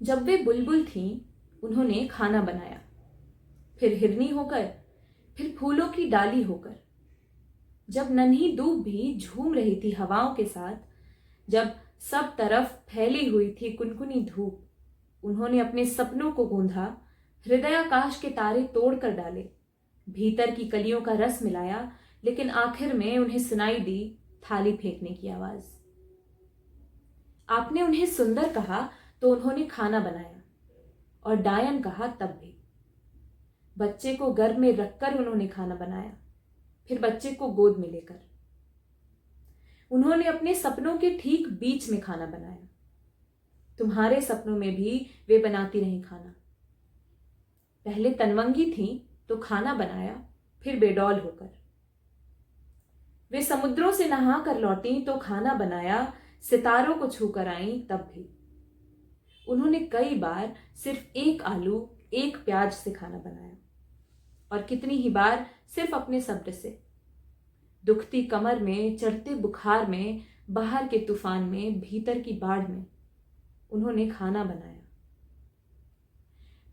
जब वे बुलबुल थीं, उन्होंने खाना बनाया, फिर हिरनी होकर, फिर फूलों की डाली होकर। जब नन्ही दूब भी झूम रही थी हवाओं के साथ, जब सब तरफ फैली हुई थी कुनकुनी धूप, उन्होंने अपने सपनों को गूंधा, हृदयाकाश के तारे तोड़कर डाले, भीतर की कलियों का रस मिलाया, लेकिन आखिर में उन्हें सुनाई दी थाली फेंकने की आवाज। आपने उन्हें सुंदर कहा तो उन्होंने खाना बनाया, और डायन कहा तब भी। बच्चे को गर्भ में रखकर उन्होंने खाना बनाया, फिर बच्चे को गोद में लेकर। उन्होंने अपने सपनों के ठीक बीच में खाना बनाया। तुम्हारे सपनों में भी वे बनाती रही खाना। पहले तनवंगी थी तो खाना बनाया, फिर बेडौल होकर। वे समुद्रों से नहा कर लौटी तो खाना बनाया, सितारों को छूकर आई तब भी। उन्होंने कई बार सिर्फ एक आलू, एक प्याज से खाना बनाया, और कितनी ही बार सिर्फ अपने सब्र से। दुखती कमर में, चढ़ते बुखार में, बाहर के तूफान में, भीतर की बाढ़ में उन्होंने खाना बनाया।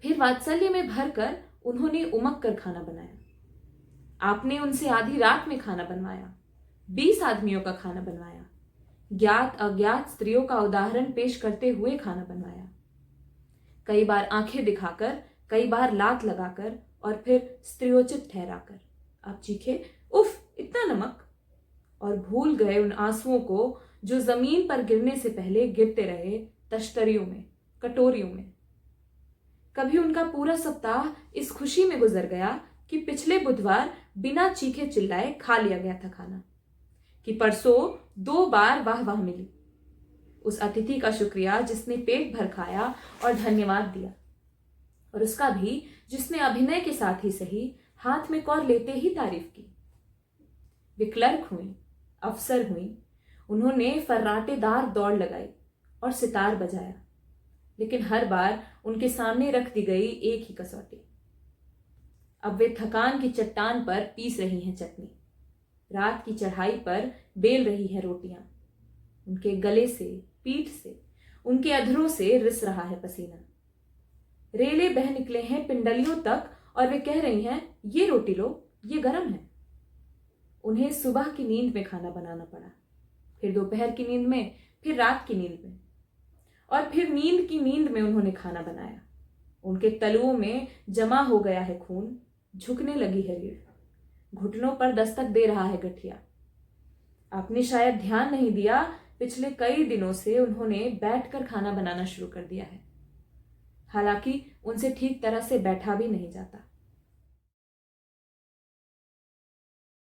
फिर वात्सल्य में भरकर उन्होंने उमक कर खाना बनाया। आपने उनसे आधी रात में खाना बनवाया, 20 आदमियों का खाना बनवाया, ज्ञात अज्ञात स्त्रियों का उदाहरण पेश करते हुए खाना बनवाया। कई बार आंखें दिखाकर, कई बार लात लगाकर, और फिर स्त्रियोचित ठहराकर आप चीखे, उफ इतना नमक, और भूल गए उन आंसुओं को जो जमीन पर गिरने से पहले गिरते रहे तश्तरियों में, कटोरियों में। कभी उनका पूरा सप्ताह इस खुशी में गुजर गया कि पिछले बुधवार बिना चीखे चिल्लाए खा लिया गया था खाना, कि परसों 2 बार वाह वाह मिली उस अतिथि का शुक्रिया जिसने पेट भर खाया और धन्यवाद दिया, और उसका भी जिसने अभिनय के साथ ही सही हाथ में कौर लेते ही तारीफ की। वे क्लर्क हुई, अफसर हुई, उन्होंने फर्राटेदार दौड़ लगाई और सितार बजाया, लेकिन हर बार उनके सामने रख दी गई एक ही कसौटी। अब वे थकान की चट्टान पर पीस रही हैं चटनी, रात की चढ़ाई पर बेल रही है रोटियां। उनके गले से, पीठ से, उनके अधरों से रिस रहा है पसीना। रेले बह निकले हैं पिंडलियों तक, और वे कह रही हैं, ये रोटी लो, ये गरम है। उन्हें सुबह की नींद में खाना बनाना पड़ा, फिर दोपहर की नींद में, फिर रात की नींद में, और फिर नींद की नींद में उन्होंने खाना बनाया। उनके तलुओं में जमा हो गया है खून, झुकने लगी है रीढ़, घुटनों पर दस्तक दे रहा है गठिया। आपने शायद ध्यान नहीं दिया, पिछले कई दिनों से उन्होंने बैठकर खाना बनाना शुरू कर दिया है, हालांकि उनसे ठीक तरह से बैठा भी नहीं जाता।